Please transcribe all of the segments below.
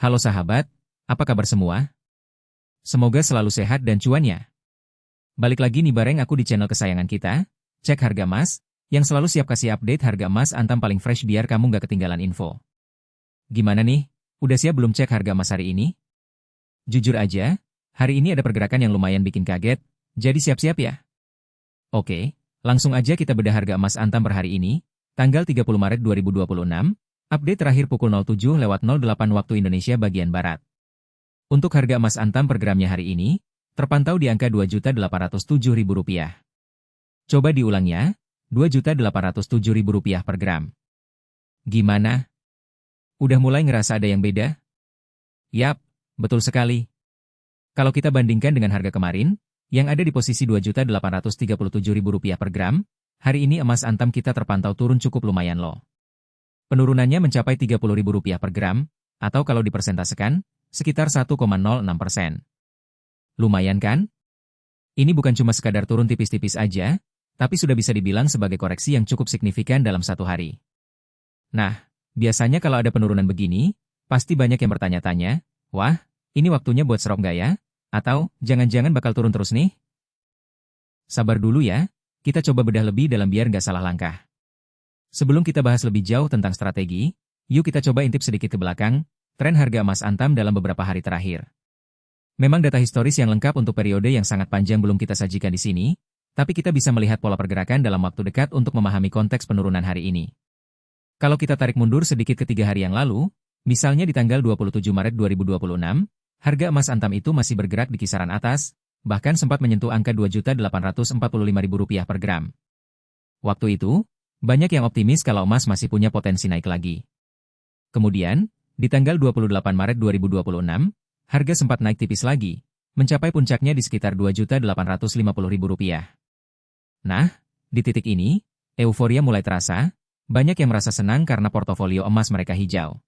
Halo sahabat, apa kabar semua? Semoga selalu sehat dan cuannya. Balik lagi nih bareng aku di channel kesayangan kita, Cek Harga Emas, yang selalu siap kasih update harga emas Antam paling fresh biar kamu nggak ketinggalan info. Gimana nih, udah siap belum cek harga emas hari ini? Jujur aja, hari ini ada pergerakan yang lumayan bikin kaget, jadi siap-siap ya. Oke, langsung aja kita bedah harga emas Antam per hari ini, tanggal 30 Maret 2026, update terakhir pukul 07.08 waktu Indonesia bagian Barat. Untuk harga emas Antam per gramnya hari ini, terpantau di angka Rp2.807.000. Coba diulangnya, Rp2.807.000 per gram. Gimana? Udah mulai ngerasa ada yang beda? Yap, betul sekali. Kalau kita bandingkan dengan harga kemarin, yang ada di posisi Rp2.837.000 per gram, hari ini emas Antam kita terpantau turun cukup lumayan loh. Penurunannya mencapai Rp30.000 per gram, atau kalau dipersentasekan, sekitar 1,06%. Lumayan kan? Ini bukan cuma sekadar turun tipis-tipis aja, tapi sudah bisa dibilang sebagai koreksi yang cukup signifikan dalam satu hari. Nah, biasanya kalau ada penurunan begini, pasti banyak yang bertanya-tanya, wah, ini waktunya buat serok nggak ya? Atau, jangan-jangan bakal turun terus nih? Sabar dulu ya, kita coba bedah lebih dalam biar nggak salah langkah. Sebelum kita bahas lebih jauh tentang strategi, yuk kita coba intip sedikit ke belakang, tren harga emas Antam dalam beberapa hari terakhir. Memang data historis yang lengkap untuk periode yang sangat panjang belum kita sajikan di sini, tapi kita bisa melihat pola pergerakan dalam waktu dekat untuk memahami konteks penurunan hari ini. Kalau kita tarik mundur sedikit ke 3 hari yang lalu, misalnya di tanggal 27 Maret 2026, harga emas Antam itu masih bergerak di kisaran atas, bahkan sempat menyentuh angka Rp2.845.000 per gram. Waktu itu, banyak yang optimis kalau emas masih punya potensi naik lagi. Kemudian, di tanggal 28 Maret 2026, harga sempat naik tipis lagi, mencapai puncaknya di sekitar Rp2.850.000. Nah, di titik ini, euforia mulai terasa, banyak yang merasa senang karena portofolio emas mereka hijau.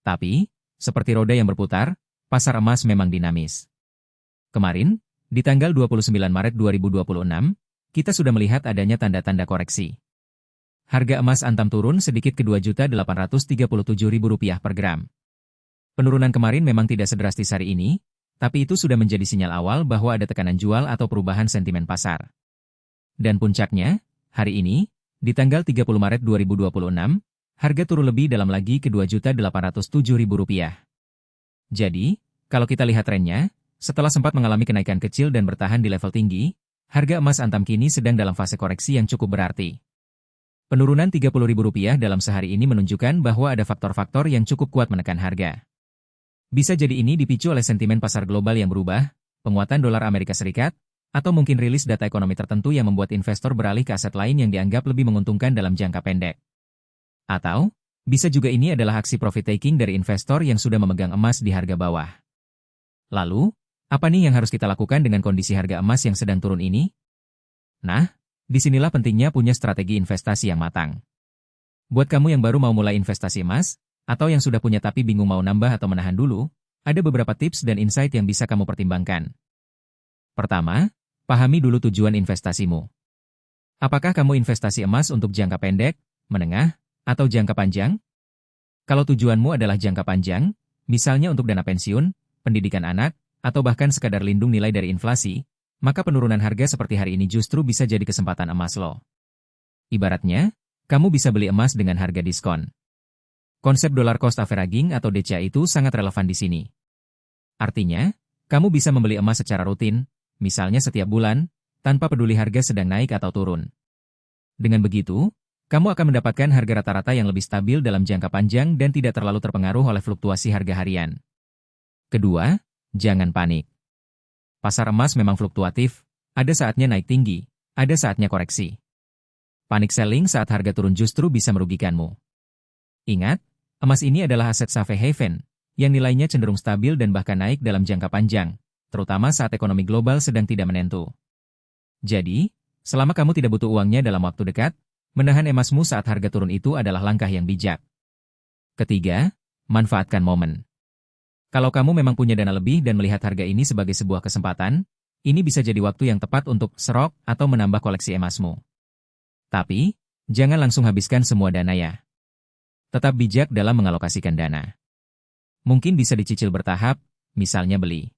Tapi, seperti roda yang berputar, pasar emas memang dinamis. Kemarin, di tanggal 29 Maret 2026, kita sudah melihat adanya tanda-tanda koreksi. Harga emas Antam turun sedikit ke Rp2.837.000 per gram. Penurunan kemarin memang tidak sedrastis hari ini, tapi itu sudah menjadi sinyal awal bahwa ada tekanan jual atau perubahan sentimen pasar. Dan puncaknya, hari ini, di tanggal 30 Maret 2026, harga turun lebih dalam lagi ke Rp2.807.000. Jadi, kalau kita lihat trennya, setelah sempat mengalami kenaikan kecil dan bertahan di level tinggi, harga emas Antam kini sedang dalam fase koreksi yang cukup berarti. Penurunan Rp30.000 dalam sehari ini menunjukkan bahwa ada faktor-faktor yang cukup kuat menekan harga. Bisa jadi ini dipicu oleh sentimen pasar global yang berubah, penguatan dolar Amerika Serikat, atau mungkin rilis data ekonomi tertentu yang membuat investor beralih ke aset lain yang dianggap lebih menguntungkan dalam jangka pendek. Atau, bisa juga ini adalah aksi profit taking dari investor yang sudah memegang emas di harga bawah. Lalu, apa nih yang harus kita lakukan dengan kondisi harga emas yang sedang turun ini? Nah, disinilah pentingnya punya strategi investasi yang matang. Buat kamu yang baru mau mulai investasi emas, atau yang sudah punya tapi bingung mau nambah atau menahan dulu, ada beberapa tips dan insight yang bisa kamu pertimbangkan. Pertama, pahami dulu tujuan investasimu. Apakah kamu investasi emas untuk jangka pendek, menengah, atau jangka panjang? Kalau tujuanmu adalah jangka panjang, misalnya untuk dana pensiun, pendidikan anak, atau bahkan sekadar lindung nilai dari inflasi, maka penurunan harga seperti hari ini justru bisa jadi kesempatan emas lo. Ibaratnya, kamu bisa beli emas dengan harga diskon. Konsep dollar cost averaging atau DCA itu sangat relevan di sini. Artinya, kamu bisa membeli emas secara rutin, misalnya setiap bulan, tanpa peduli harga sedang naik atau turun. Dengan begitu, kamu akan mendapatkan harga rata-rata yang lebih stabil dalam jangka panjang dan tidak terlalu terpengaruh oleh fluktuasi harga harian. Kedua, jangan panik. Pasar emas memang fluktuatif, ada saatnya naik tinggi, ada saatnya koreksi. Panic selling saat harga turun justru bisa merugikanmu. Ingat, emas ini adalah aset safe haven, yang nilainya cenderung stabil dan bahkan naik dalam jangka panjang, terutama saat ekonomi global sedang tidak menentu. Jadi, selama kamu tidak butuh uangnya dalam waktu dekat, menahan emasmu saat harga turun itu adalah langkah yang bijak. Ketiga, manfaatkan momen. Kalau kamu memang punya dana lebih dan melihat harga ini sebagai sebuah kesempatan, ini bisa jadi waktu yang tepat untuk serok atau menambah koleksi emasmu. Tapi, jangan langsung habiskan semua dana ya. Tetap bijak dalam mengalokasikan dana. Mungkin bisa dicicil bertahap, misalnya beli